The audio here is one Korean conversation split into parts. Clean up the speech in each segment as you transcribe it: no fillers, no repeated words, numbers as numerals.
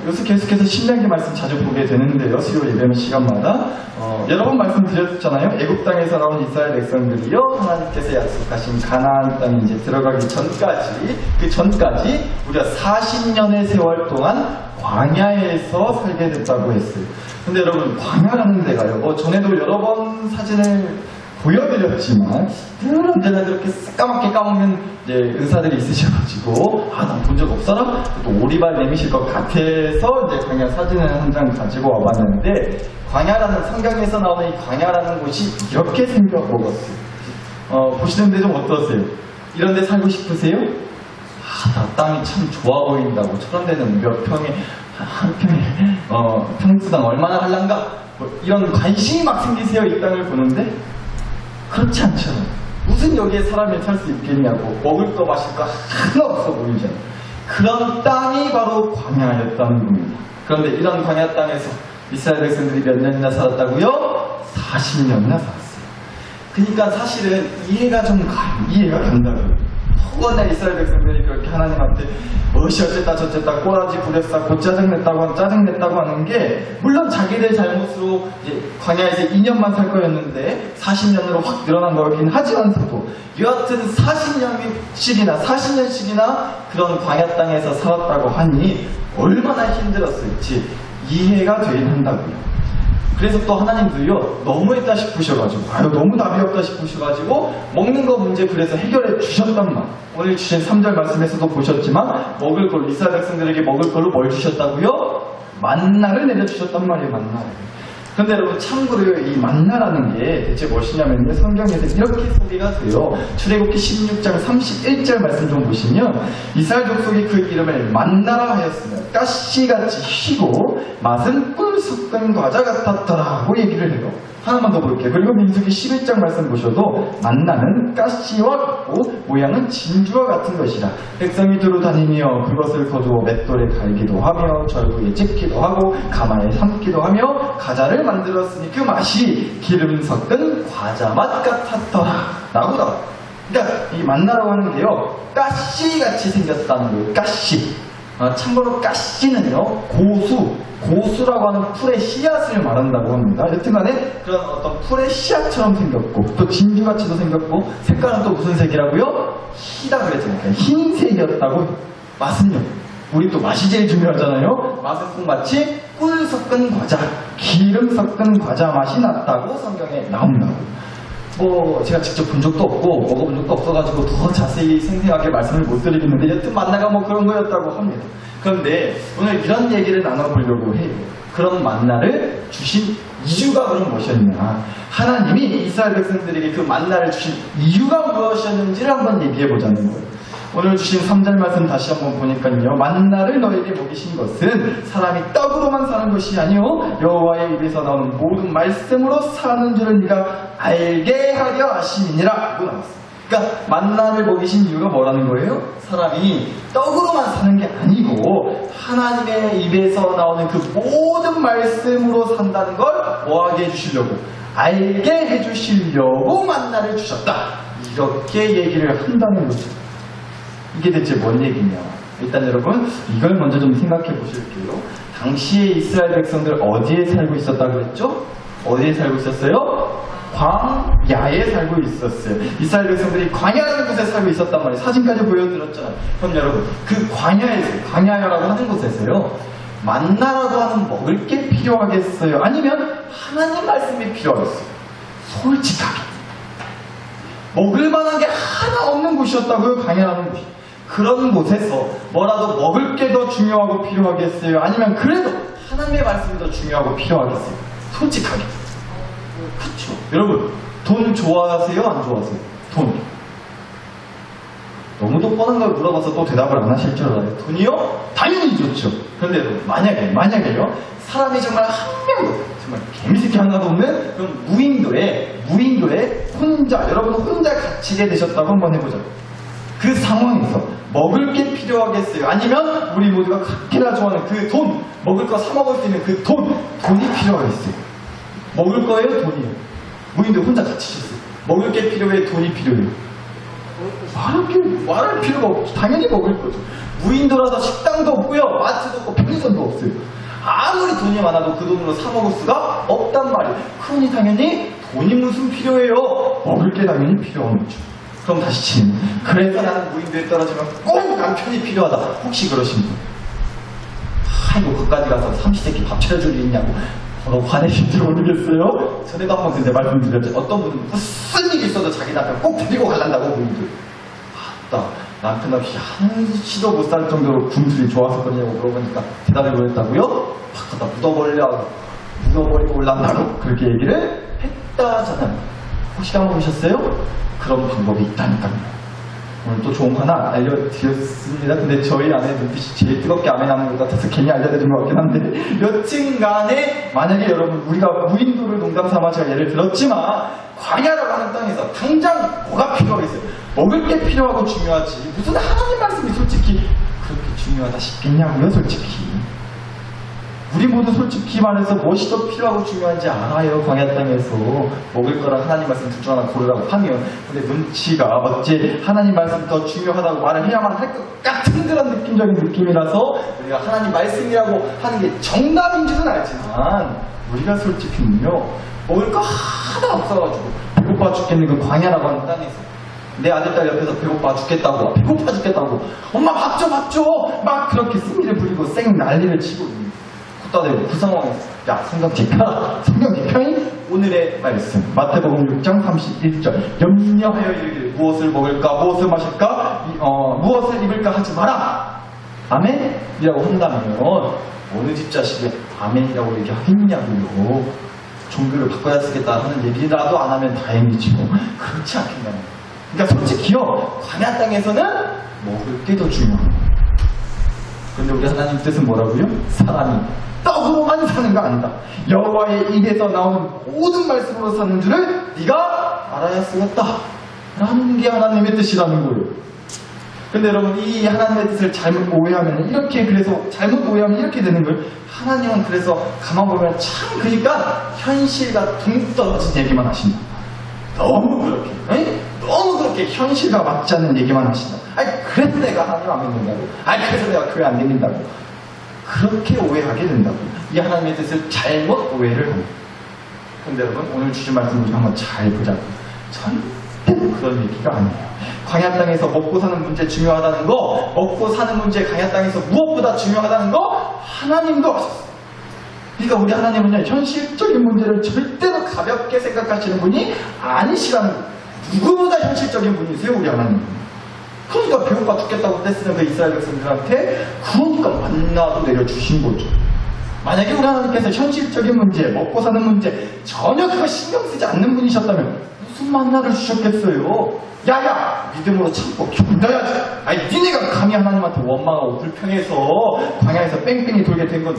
요새 계속해서 신명기 말씀 자주 보게 되는데요. 수요 예배하는 시간마다 여러 번 말씀드렸잖아요. 애굽 땅에서 나온 이스라엘 백성들이요, 하나님께서 약속하신 가나안 땅에 이제 들어가기 전까지 우리가 40년의 세월 동안 광야에서 살게 됐다고 했어요. 근데 여러분, 광야라는 데가요, 전에도 여러 번 사진을 보여드렸지만 늘 언제나 그렇게 새까맣게 까먹는 이제 은사들이 있으셔가지고 난 본 적 없어라? 또 오리발 내미실 것 같아서 이제 광야 사진을 한 장 가지고 와봤는데, 광야라는, 성경에서 나오는 이 광야라는 곳이 이렇게 생겨먹었어요. 보시는데 좀 어떠세요? 이런 데 살고 싶으세요? 나 땅이 참 좋아 보인다고. 저런 데는 몇 평에, 한 평에 평수당 얼마나 할란가? 뭐 이런 관심이 막 생기세요? 이 땅을 보는데? 그렇지 않잖아요. 무슨 여기에 사람이 살 수 있겠냐고. 먹을 거 마실 거 하나 없어 보이잖아요. 그런 땅이 바로 광야였다는 겁니다. 그런데 이런 광야 땅에서 이스라엘 백성들이 몇 년이나 살았다고요? 40년이나 살았어요. 그러니까 사실은 이해가 좀 가요. 이해가 간다고요. 허구한 이스라엘 백성들이 그렇게 하나님한테 무엇이 어쨌다 저쨌다 꼬라지 부렸다 곧 짜증냈다고 하는 게, 물론 자기들 잘못으로 이제 광야에서 2년만 살 거였는데 40년으로 확 늘어난 거긴 하지만서도 여하튼 40년씩이나 그런 광야 땅에서 살았다고 하니 얼마나 힘들었을지 이해가 되긴 한다고요. 그래서 또 하나님도요, 너무했다 싶으셔가지고, 너무 답이 없다 싶으셔가지고 먹는 거 문제 그래서 해결해 주셨단 말. 오늘 주신 3절 말씀에서도 보셨지만 먹을 걸로, 이스라엘 백성들에게 먹을 걸로 뭘 주셨다고요? 만나를 내려주셨단 말이에요. 만나를. 그런데 여러분, 참고로 이 만나라는 게 대체 무엇이냐면요, 성경에서 이렇게 소개가 돼요. 출애굽기 16장 31절 말씀 좀 보시면, 이스라엘 족속이 그 이름을 만나라 하였으며 가시같이 희고 맛은 꿀 섞은 과자 같았더라고 얘기를 해요. 하나만 더 볼게요. 그리고 민수기 11장 말씀 보셔도 만나는 가시와 같고 모양은 진주와 같은 것이라 백성이 두루 다니며 그것을 거두어 맷돌에 갈기도 하며 절구에 찢기도 하고 가마에 삶기도 하며 과자를 만들었으니 그 맛이 기름 섞은 과자 맛 같았더라 라고 나와요. 그러니까 이 만나라고 하는 게요, 가시같이 생겼다는 거예요. 가시. 참고로 가시는요, 고수라고 하는 풀의 씨앗을 말한다고 합니다. 여튼간에 그런 어떤 풀의 씨앗처럼 생겼고, 또 진주같이도 생겼고, 색깔은 또 무슨 색이라고요? 희다 그랬잖아요. 흰색이었다고. 맛은요, 우리 또 맛이 제일 중요하잖아요. 맛은 꼭 마치 꿀 섞은 과자, 기름 섞은 과자 맛이 났다고 성경에 나온다고. 제가 직접 본 적도 없고 먹어본 적도 없어가지고 더 자세히 생생하게 말씀을 못 드리겠는데, 여튼 만나가 그런 거였다고 합니다. 그런데 오늘 이런 얘기를 나눠보려고 해요. 그런 만나를 주신 이유가 그럼 무엇이었냐, 하나님이 이스라엘 백성들에게 그 만나를 주신 이유가 무엇이었는지를 한번 얘기해보자는 거예요. 오늘 주신 3절 말씀 다시 한번 보니까요, 만나를 너에게 먹이신 것은 사람이 떡으로만 사는 것이 아니요 여호와의 입에서 나오는 모든 말씀으로 사는 줄을 네가 알게 하려 하심이니라 라고 나왔어요. 그러니까 만나를 먹이신 이유가 뭐라는 거예요? 사람이 떡으로만 사는 게 아니고 하나님의 입에서 나오는 그 모든 말씀으로 산다는 걸 뭐하게 해주시려고, 알게 해주시려고 만나를 주셨다, 이렇게 얘기를 한다는 거죠. 이게 대체 뭔 얘기냐? 일단 여러분, 이걸 먼저 좀 생각해 보실게요. 당시에 이스라엘 백성들 어디에 살고 있었다 그랬죠? 어디에 살고 있었어요? 광야에 살고 있었어요. 이스라엘 백성들이 광야라는 곳에 살고 있었단 말이에요. 사진까지 보여드렸잖아요. 그럼 여러분, 그 광야라고 하는 곳에서요, 만나라고 하는 먹을 게 필요하겠어요? 아니면 하나님 말씀이 필요하겠어요? 솔직하게 먹을 만한 게 하나 없는 곳이었다고요, 광야라는 곳이. 그런 곳에서 뭐라도 먹을 게 더 중요하고 필요하겠어요? 아니면 그래도 하나님의 말씀이 더 중요하고 필요하겠어요? 솔직하게. 그렇죠. 여러분, 돈 좋아하세요? 안 좋아하세요? 돈. 너무도 뻔한 걸 물어봐서 또 대답을 안 하실 줄 알아요. 돈이요? 당연히 좋죠. 그런데 여러분, 만약에요, 사람이 정말 한 명도, 정말 개미새끼 하나도 없는 그런 무인도에 여러분 혼자 갇히게 되셨다고 한번 해보자. 그 상황에서 먹을 게 필요하겠어요? 아니면 우리 모두가 각기나 좋아하는 그 돈, 먹을 거 사 먹을 수 있는 그 돈이 필요하겠어요? 먹을 거예요? 돈이에요? 무인도에 혼자 갇히셨어요. 먹을 게 필요해? 돈이 필요해요? 말할 필요가 없죠. 당연히 먹을 거죠. 무인도라서 식당도 없고요, 마트도 없고 편의점도 없어요. 아무리 돈이 많아도 그 돈으로 사 먹을 수가 없단 말이에요. 그러니 당연히 돈이 무슨 필요해요? 먹을 게 당연히 필요한 거죠. 그럼 다시 질문. 그래서 나는 무인도에 떨어지면 꼭 남편이 필요하다. 혹시 그러신 분? 아이고, 거기까지 가서 삼시세끼 밥 차려줄 일 있냐고 화내실지 모르겠어요. 전에도 한번 근데 말씀드렸죠. 어떤 분은 무슨 일이 있어도 자기 남편 꼭 데리고 가란다고 무인도. 아따, 남편 없이 한시도 못 살 정도로 굶주리 좋아서 그러냐고 물어보니까 대답을 뭐했다고요? 막 갖다 묻어버리고 올란다고 그렇게 얘기를 했다잖아요. 혹시 까먹으셨어요? 그런 방법이 있다니까요. 오늘 또 좋은 거 하나 알려드렸습니다. 근데 저희 아내 눈빛이 제일 뜨겁게 아멘 하는 것 같아서 괜히 알려드린 것 같긴 한데, 여튼 간에 만약에 여러분 우리가 무인도를 농담 삼아 제가 예를 들었지만 광야라고 하는 땅에서 당장 뭐가 필요하겠어요? 먹을 게 필요하고 중요하지 무슨 하나님 말씀이 솔직히 그렇게 중요하다 싶겠냐고요. 솔직히 우리 모두 솔직히 말해서 무엇이 더 필요하고 중요한지 알아요. 광야 땅에서 먹을 거랑 하나님 말씀 둘 중 하나 고르라고 하면, 근데 눈치가 어째 하나님 말씀이 더 중요하다고 말을 해야만 할 것 같은 그런 느낌적인 느낌이라서 우리가 하나님 말씀이라고 하는 게 정답인 줄은 알지만, 우리가 솔직히는요 먹을 거 하나 없어가지고 배고파 죽겠는 그 광야라고 하는 땅에서 내 아들딸 옆에서 배고파 죽겠다고 엄마 밥 줘 막 그렇게 승리를 부리고 쌩 난리를 치고 걷다대고 그 상황에서 야 성경 펴라. 오늘의 말씀 마태복음 6장 31절 염려하여 이르기를 무엇을 먹을까 무엇을 마실까 무엇을 입을까 하지 마라. 아멘이라고 한다면 어느 집 자식이 아멘이라고 얘기하겠냐고요. 종교를 바꿔야 쓰겠다 하는 얘기라도 안 하면 다행이지 뭐. 그렇지 않겠냐고. 그러니까 솔직히요 광야 땅에서는 먹을 게 더 중요한 거예요. 그런데 우리 하나님 뜻은 뭐라고요? 사람이 떡으로만 사는 거 아니다. 여호와의 입에서 나오는 모든 말씀으로 사는 줄을 네가 알아야 쓰겠다 라는 게 하나님의 뜻이라는 거예요. 근데 여러분 이 하나님의 뜻을 잘못 오해하면 이렇게 되는 거예요. 하나님은 그래서 가만 보면 참 그러니까 현실과 동떨어진 얘기만 하신다. 너무 그렇게 현실과 맞지 않는 얘기만 하신다. 그래서 내가 하나님 안 믿는다고. 그래서 내가 교회 안 다닌다고. 그렇게 오해하게 된다고. 이 하나님의 뜻을 잘못 오해를 합니다. 근데 여러분 오늘 주신 말씀 우리 한번 잘 보자고. 절대 그런 얘기가 아니에요. 광야 땅에서 먹고 사는 문제 중요하다는 거, 먹고 사는 문제 광야 땅에서 무엇보다 중요하다는 거 하나님도 아셨어요. 그러니까 우리 하나님은요 현실적인 문제를 절대로 가볍게 생각하시는 분이 아니시라는 거예요. 누구보다 현실적인 분이세요 우리 하나님은. 그러니까 배고파 죽겠다고 떼쓰는 그 이스라엘 백성들한테 그러니까 만나도 내려주신 거죠. 만약에 우리 하나님께서 현실적인 문제, 먹고 사는 문제 전혀 그거 신경 쓰지 않는 분이셨다면 무슨 만나를 주셨겠어요. 야야 믿음으로 참고 견뎌야지. 니네가 감히 하나님한테 원망하고 불평해서 광야에서 뺑뺑이 돌게 된 건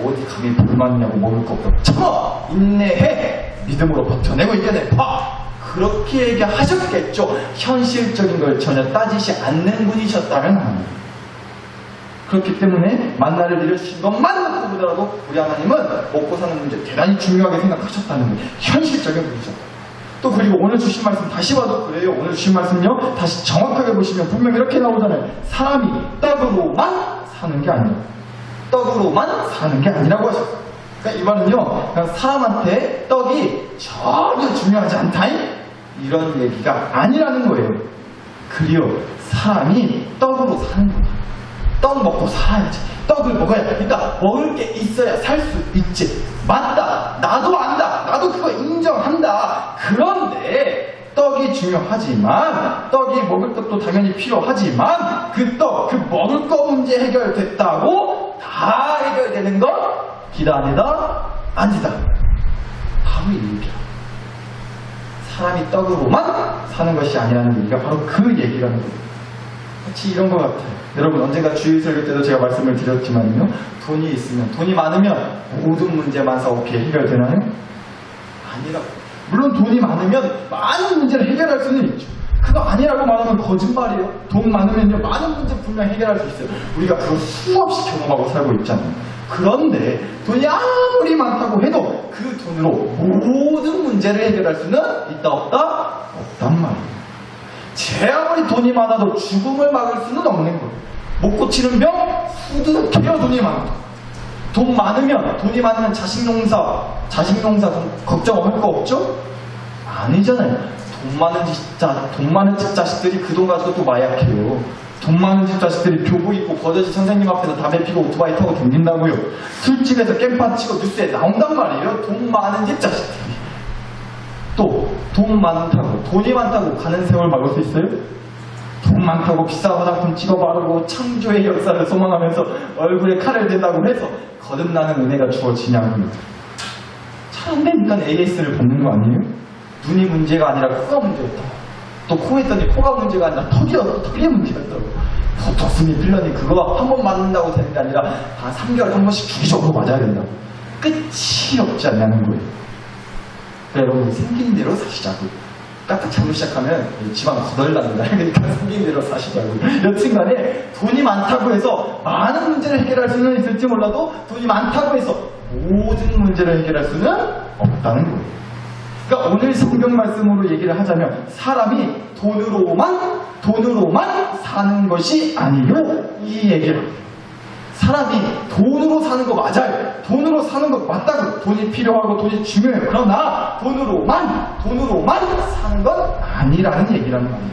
어디 감히 불만이냐고 먹을 거 없다고 참아 인내해 믿음으로 버텨내고 이겨내 봐. 그렇게 얘기하셨겠죠. 현실적인 걸 전혀 따지시 않는 분이셨다면 합니다. 그렇기 때문에 만나를 내려주신 것만 놓고 보더라도 우리 하나님은 먹고 사는 문제 대단히 중요하게 생각하셨다는 거예요. 현실적인 분이셨다. 또 그리고 오늘 주신 말씀 다시 봐도 그래요. 오늘 주신 말씀요 다시 정확하게 보시면 분명 이렇게 나오잖아요. 사람이 떡으로만 사는 게 아니라 떡으로만 사는 게 아니라고 하셨어요. 그러니까 이 말은요 그냥 사람한테 떡이 전혀 중요하지 않다 이런 얘기가 아니라는 거예요. 그리고 사람이 떡으로 사는 거다. 떡 먹고 살아야지. 떡을 먹어야 그러니까 먹을 게 있어야 살 수 있지. 맞다. 나도 안다. 나도 그거 인정한다. 그런데 떡이 중요하지만 떡이 먹을 떡도 당연히 필요하지만 그 떡, 그 먹을 거 문제 해결됐다고 다 해결되는 건 기다 아니다 아니다. 바로 이 얘기야. 사람이 떡으로만 사는 것이 아니라는 얘기가 바로 그 얘기라는 거예요. 마치 이런 것 같아요. 여러분 언젠가 주일설교 때도 제가 말씀을 드렸지만요. 돈이 있으면 돈이 많으면 모든 문제만 오케이 해결되나요? 아니라고. 물론 돈이 많으면 많은 문제를 해결할 수는 있죠. 그거 아니라고 말하면 거짓말이에요. 돈 많으면요 많은 문제 분명 해결할 수 있어요. 우리가 그걸 수없이 경험하고 살고 있잖아요. 그런데 돈이 아무리 많다고 해도 그 돈으로 모든 문제를 해결할 수는 있다 없다? 없단 말이에요. 제 아무리 돈이 많아도 죽음을 막을 수는 없는 거예요. 못 고치는 병 수두룩해요. 돈이 많아도. 돈이 많으면 자식 농사 걱정할 거 없죠? 아니잖아요. 돈 많은 집 자식들이 그 돈 가지고 또 마약해요. 돈 많은 집 자식들이 교복 입고 버젓이 선생님 앞에서 담배 피고 오토바이 타고 댕긴다고요. 술집에서 깽판 치고 뉴스에 나온단 말이에요. 돈 많은 집 자식들이. 또 돈이 많다고 가는 세월 막을 수 있어요? 돈 많다고 비싼 화장품 찍어 바르고 창조의 역사를 소망하면서 얼굴에 칼을 댄다고 해서 거듭나는 은혜가 주어지냐고요. 잘 안 되니까 AS를 받는 거 아니에요? 눈이 문제가 아니라 코가 문제였다. 또 코 했더니 코가 문제가 아니라 턱이 문제였다고. 보토스니 필러니 그거 한 번 맞는다고 되는 게 아니라 한 3개월에 한 번씩 주기적으로 맞아야 된다고. 끝이 없지 않냐는 거예요. 그러니까 여러분 생긴 대로 사시자고. 까딱 잡고 시작하면 집안 거덜납니다. 그러니까 생긴 대로 사시자고. 여튼간에 돈이 많다고 해서 많은 문제를 해결할 수는 있을지 몰라도 돈이 많다고 해서 모든 문제를 해결할 수는 없다는 거예요. 그러니까 오늘 성경 말씀으로 얘기를 하자면 사람이 돈으로만 사는 것이 아니요 이 얘기를 합니다. 사람이 돈으로 사는 거 맞아요. 돈으로 사는 거 맞다고. 돈이 필요하고 돈이 중요해요. 그러나 돈으로만 사는 건 아니라는 얘기라는 거예요.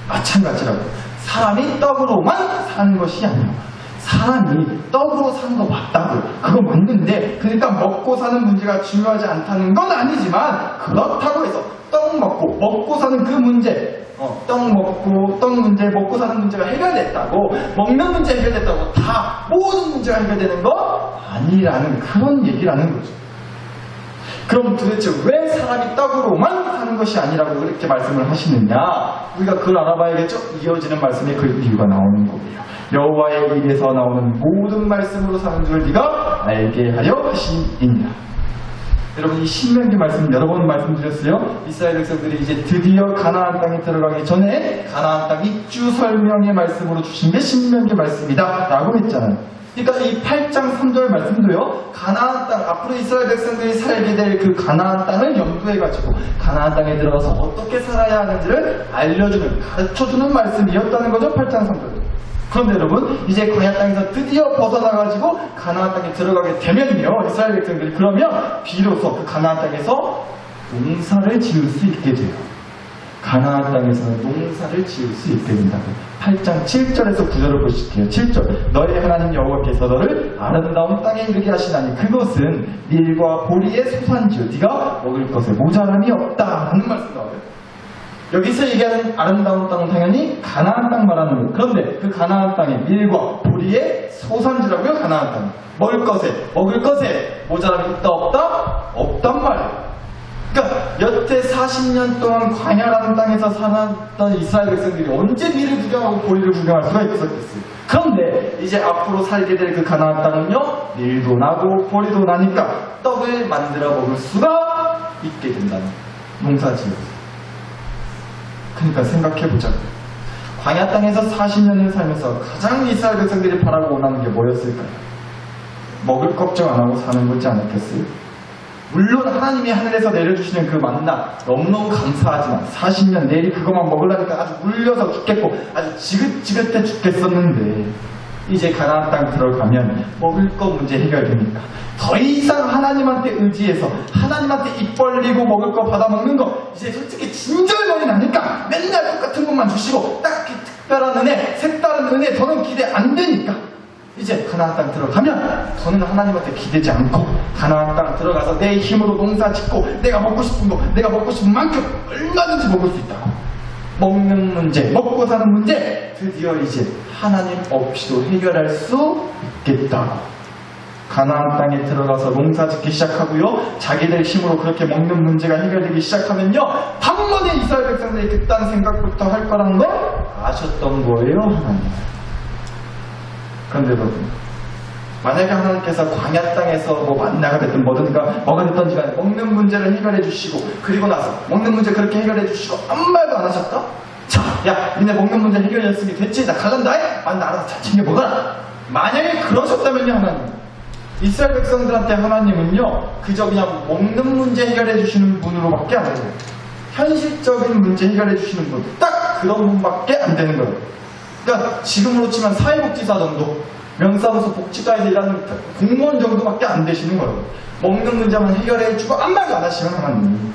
마찬가지라고. 사람이 떡으로만 사는 것이 아니에요. 사람이 떡으로 사는 거 맞다고. 그거 맞는데 그러니까 먹고 사는 문제가 중요하지 않다는 건 아니지만 그렇다고 해서 떡 먹고 사는 그 문제 먹고 사는 문제가 해결됐다고 먹는 문제 해결됐다고 다 모든 문제가 해결되는 거 아니라는 그런 얘기라는 거죠. 그럼 도대체 왜 사람이 떡으로만 사는 것이 아니라고 그렇게 말씀을 하시느냐? 우리가 그걸 알아봐야겠죠? 이어지는 말씀에 그 이유가 나오는 거예요. 여호와의 입에서 나오는 모든 말씀으로 사는 줄 네가 알게 하려 하심이니라. 여러분 이 신명기 말씀 여러 번 말씀드렸어요. 이스라엘 백성들이 이제 드디어 가나안 땅에 들어가기 전에 가나안 땅 입주 설명의 말씀으로 주신 게 신명기 말씀이다 라고 했잖아요. 그러니까 이 8장 3절 말씀도요. 가나안 땅, 앞으로 이스라엘 백성들이 살게 될 그 가나안 땅을 염두해가지고 가나안 땅에 들어가서 어떻게 살아야 하는지를 알려주는, 가르쳐주는 말씀이었다는 거죠. 8장 3절. 그런데 여러분 이제 광야 땅에서 드디어 벗어나가지고 가나안 땅에 들어가게 되면요. 이스라엘 백성들이 그러면 비로소 그 가나안 땅에서 농사를 지을 수 있게 돼요. 가나안 땅에서는 농사를 지을 수 있게 된다고. 8장 7절에서 9절을 보실게요. 7절 너의 하나님 여호와께서 너를 아름다운 땅에 이르게 하시나니 그것은 밀과 보리의 소산지요 네가 먹을 것에 모자람이 없다 라는 말씀 나와요. 여기서 얘기하는 아름다운 땅은 당연히 가나안 땅 말하는 거예요. 그런데 그 가나안 땅에 밀과 보리의 소산지라고요. 가나안 땅 먹을 것에 모자람이 있다 없다? 없단 말이에요. 그러니까 여태 40년 동안 광야라는 땅에서 살았던 이스라엘 백성들이 언제 밀을 구경하고 보리를 구경할 수가 있었겠어요. 그런데 이제 앞으로 살게 될 그 가나안 땅은요. 밀도 나고 보리도 나니까 떡을 만들어 먹을 수가 있게 된다는 농사지어서. 그러니까 생각해보자고요. 광야 땅에서 40년을 살면서 가장 이스라엘 백성들이 바라고 원하는 게 뭐였을까요? 먹을 걱정 안 하고 사는 거지 않았겠어요? 물론 하나님이 하늘에서 내려주시는 그 만나 너무너무 감사하지만 40년 내일 그것만 먹으려니까 아주 물려서 죽겠고 아주 지긋지긋해 죽겠었는데 이제 가나안 땅 들어가면 먹을 거 문제 해결되니까 더 이상 하나님한테 의지해서 하나님한테 입 벌리고 먹을 거 받아먹는 거 이제 솔직히 진절머리 나니까 맨날 똑같은 것만 주시고 딱히 특별한 은혜, 색다른 은혜 더는 기대 안 되니까 이제 가나안 땅 들어가면 더는 하나님한테 기대지 않고 가나안 땅 들어가서 내 힘으로 농사 짓고 내가 먹고 싶은 거 내가 먹고 싶은 만큼 얼마든지 먹을 수 있다고. 먹는 문제, 먹고 사는 문제 드디어 이제 하나님 없이도 해결할 수 있겠다고. 가나안 땅에 들어가서 농사 짓기 시작하고요. 자기들 힘으로 그렇게 먹는 문제가 해결되기 시작하면요. 반번에 이스라엘 백성들이 그딴 생각부터 할 거라는 걸 아셨던 거예요. 하나님. 그런데 여러분 만약에 하나님께서 광야 땅에서 뭐 만나가 됐든 뭐가 됐든지 간에 먹는 문제를 해결해 주시고 그리고 나서 먹는 문제 그렇게 해결해 주시고 아무 말도 안 하셨다? 자, 야 니네 먹는 문제 해결했으니 됐지? 나 갈란다? 나 알아서 잘 챙겨 먹어라. 만약에 그러셨다면요 하나님 이스라엘 백성들한테 하나님은요 그저 그냥 먹는 문제 해결해 주시는 분으로밖에 안 해요. 현실적인 문제 해결해 주시는 분 딱 그런 분밖에 안 되는 거예요. 그러니까 지금으로 치면 사회복지사 정도, 명사무소 복지과에서 일하는 공무원 정도밖에 안 되시는 거예요. 먹는 문제만 해결해주고 아무 말도 안 하시면 하나님.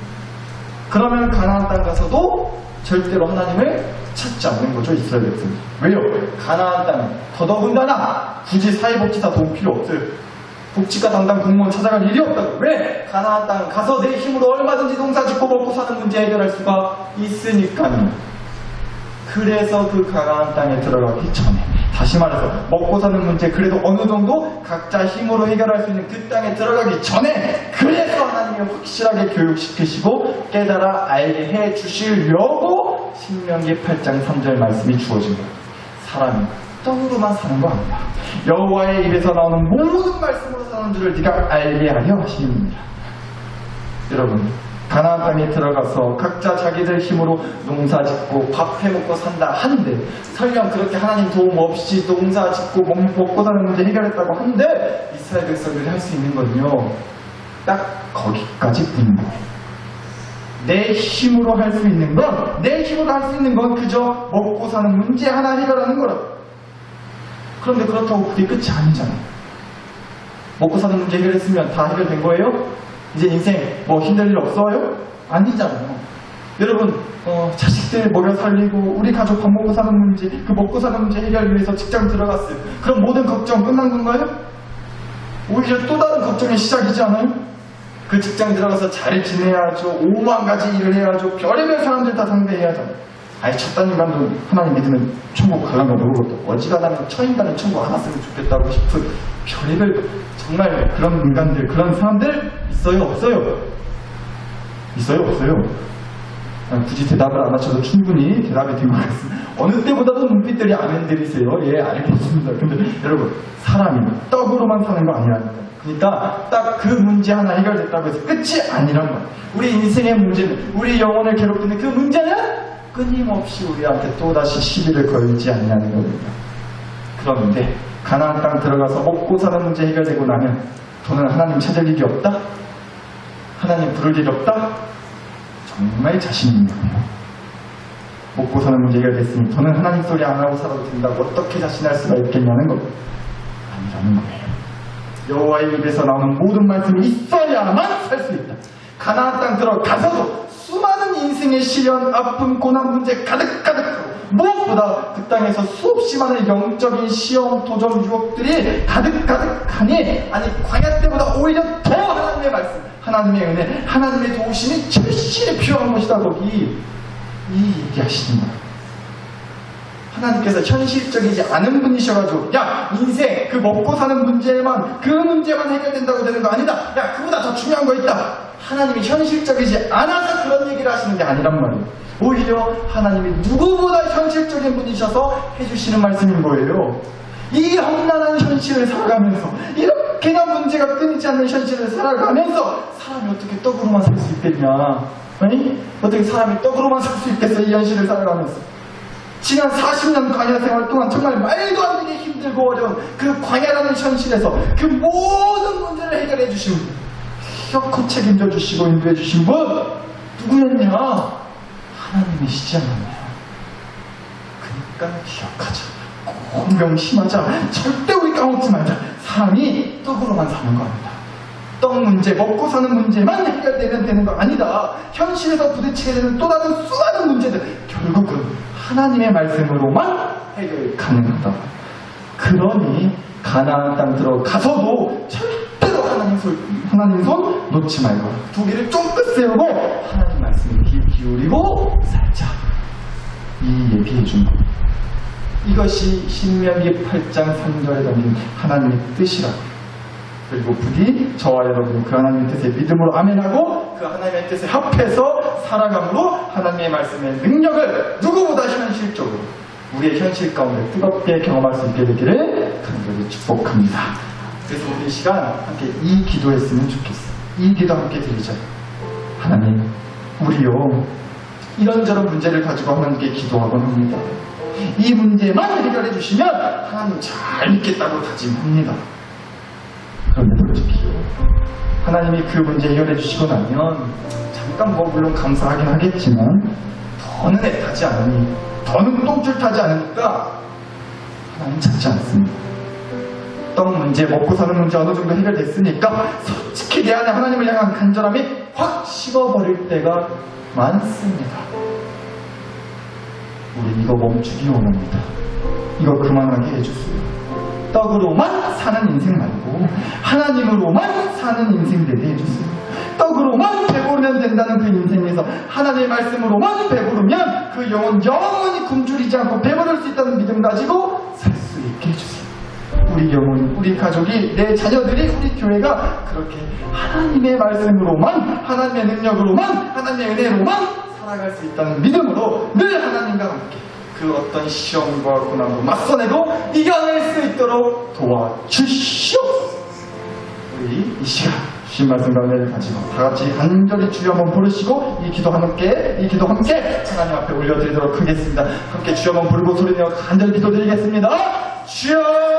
그러면 가나안 땅 가서도 절대로 하나님을 찾지 않는 거죠, 이스라엘 백성이. 왜요? 가나안 땅 더더군다나 굳이 사회복지사 도움 필요 없어요. 복지과 담당 공무원 찾아갈 일이 없다고. 왜? 가나안 땅 가서 내 힘으로 얼마든지 농사 짓고 먹고 사는 문제 해결할 수가 있으니까요. 그래서 그 가나안 땅에 들어가기 전에, 다시 말해서 먹고 사는 문제 그래도 어느 정도 각자 힘으로 해결할 수 있는 그 땅에 들어가기 전에, 그래서 하나님이 확실하게 교육시키시고 깨달아 알게 해 주시려고 신명기 8장 3절 말씀이 주어진 거예요. 사람이 떡으로만 사는 거 아니야. 여호와의 입에서 나오는 모든 말씀으로 사는 줄을 네가 알게 하려 하시느니라. 여러분, 가나안 땅에 들어가서 각자 자기들 힘으로 농사 짓고 밥 해먹고 산다 한데, 설령 그렇게 하나님 도움 없이 농사 짓고 먹고 사는 문제 해결했다고 한데, 이스라엘 백성들이 할 수 있는 건요, 딱 거기까지뿐인 거예요. 내 힘으로 할 수 있는 건 그저 먹고 사는 문제 하나 해결하는 거라. 그런데 그렇다고 그게 끝이 아니잖아요. 먹고 사는 문제 해결했으면 다 해결된 거예요? 이제 인생 뭐 힘들 일 없어요? 아니잖아요. 여러분, 자식들 먹여 살리고 우리 가족 밥 먹고 사는 문제, 그 먹고 사는 문제 해결 위해서 직장 들어갔어요. 그럼 모든 걱정 끝난 건가요? 오히려 또 다른 걱정의 시작이지 않아요? 그 직장 들어가서 잘 지내야죠. 5만 가지 일을 해야죠. 별의별 사람들 다 상대해야죠. 아니, 첫 단인간도 하나님 믿으면 천국 갈란가 모르겠다. 어지간하면 처인간은 천국 안 왔으면 좋겠다고 싶은 별의별 정말 그런 인간들, 그런 사람들 있어요? 없어요? 있어요? 없어요? 굳이 대답을 안 하셔도 충분히 대답이 된 것 같습니다. 어느 때보다도 눈빛들이 아멘들이세요. 예, 알겠습니다. 근데 여러분, 사람이 떡으로만 사는 거 아니라니까. 그러니까 딱 그 문제 하나 해결됐다고 해서 끝이 아니란 거예요. 우리 인생의 문제는, 우리 영혼을 괴롭히는 그 문제는 끊임없이 우리한테 또다시 시비를 걸지 않냐는 겁니다. 그런데 가나안 땅 들어가서 먹고 사는 문제 해결되고 나면 더는 하나님 찾을 일이 없다? 하나님 부를 일이 없다? 정말 자신 있는 거예요. 먹고 사는 문제 해결됐으니 더는 하나님 소리 안 하고 살아도 된다고 어떻게 자신할 수가 있겠냐는 것 아니라는 거예요. 여호와의 입에서 나오는 모든 말씀이 있어야만 살 수 있다. 가나안 땅 들어가서도 수많은 인생의 시련, 아픔, 고난, 문제 가득하고 무엇보다 그 땅에서 수없이 많은 영적인 시험, 도전, 유혹들이 가득하니, 아니 광야 때보다 오히려 더 하나님의 말씀, 하나님의 은혜, 하나님의 도우심이 절실히 필요한 것이다. 거기 이 얘기하시는 거예요. 하나님께서 현실적이지 않은 분이셔가지고, 야, 인생 그 먹고 사는 문제만, 그 문제만 해결된다고 되는 거 아니다. 야, 그보다 더 중요한 거 있다. 하나님이 현실적이지 않아서 그런 얘기를 하시는 게 아니란 말이에요. 오히려 하나님이 누구보다 현실적인 분이셔서 해주시는 말씀인 거예요. 이 험난한 현실을 살아가면서, 이렇게나 문제가 끊이지 않는 현실을 살아가면서 사람이 어떻게 떡으로만 살 수 있겠냐? 아니? 어떻게 사람이 떡으로만 살 수 있겠어? 이 현실을 살아가면서. 지난 40년 광야 생활 동안 정말 말도 안 되게 힘들고 어려운 그 광야라는 현실에서 그 모든 문제를 해결해 주신 분, 기어코 책임져 주시고 인도해 주신 분 누구였냐? 하나님이시지 않았나요? 그러니까 기억하자. 꼭 명심하자. 절대 우리 까먹지 말자. 사람이 떡으로만 사는 거 아니다. 떡 문제, 먹고 사는 문제만 해결되면 되는 거 아니다. 현실에서 부딪히게 되는 또 다른 수많은 문제들, 결국은 하나님의 말씀으로만 해결이 가능하다. 그러니 가나안 땅 들어가서도 절대로 하나님 손 놓지 말고 두 개를 쫑긋 세우고 하나님 말씀에 귀 기울이고 살자. 이 얘기해 준 겁니다. 이것이 신명기 8장 3절에 담긴 하나님의 뜻이라. 그리고 부디 저와 여러분이 그 하나님의 뜻에 믿음으로 아멘하고 그 하나님의 뜻에 합해서 살아감으로 하나님의 말씀의 능력을 누구보다 현실적으로 우리의 현실 가운데 뜨겁게 경험할 수 있게 되기를 간절히 축복합니다. 그래서 우리 이 시간 함께 이 기도했으면 좋겠어요. 이 기도 함께 드리자. 하나님, 우리요 이런저런 문제를 가지고 하나님께 기도하곤 합니다. 이 문제만 해결해 주시면 하나님 잘 믿겠다고 다짐합니다. 그런데 솔직히 하나님이 그 문제 해결해 주시고 나면 잠깐 물론 감사하긴 하겠지만 더는 애타지 않으니 더는 똥줄 타지 않으니까 하나님 찾지 않습니다. 떡 문제, 먹고 사는 문제 어느 정도 해결됐으니까 솔직히 내 안에 하나님을 향한 간절함이 확 식어버릴 때가 많습니다. 우리 이거 멈추기 원합니다. 이거 그만하게 해주세요. 떡으로만 사는 인생 말고 하나님으로만 사는 인생 되게 해주세요. 떡으로만 배부르면 된다는 그 인생에서 하나님의 말씀으로만 배부르면 그 영혼 영원히 굶주리지 않고 배부를 수 있다는 믿음 가지고 살 수 있게 해주세요. 우리 영혼, 우리 가족이, 내 자녀들이, 우리 교회가 그렇게 하나님의 말씀으로만, 하나님의 능력으로만, 하나님의 은혜로만 살아갈 수 있다는 믿음으로 늘 하나님과 함께 그 어떤 시험과 고난도 맞서내고 이겨낼 수 있도록 도와주시오. 우리 이 시간 주신 말씀과 은혜를 가지고 다 같이 간절히 주여 한번 부르시고 이 기도 함께 하나님 앞에 올려드리도록 하겠습니다. 함께 주여 한번 부르고 소리내어 간절히 기도드리겠습니다. 주여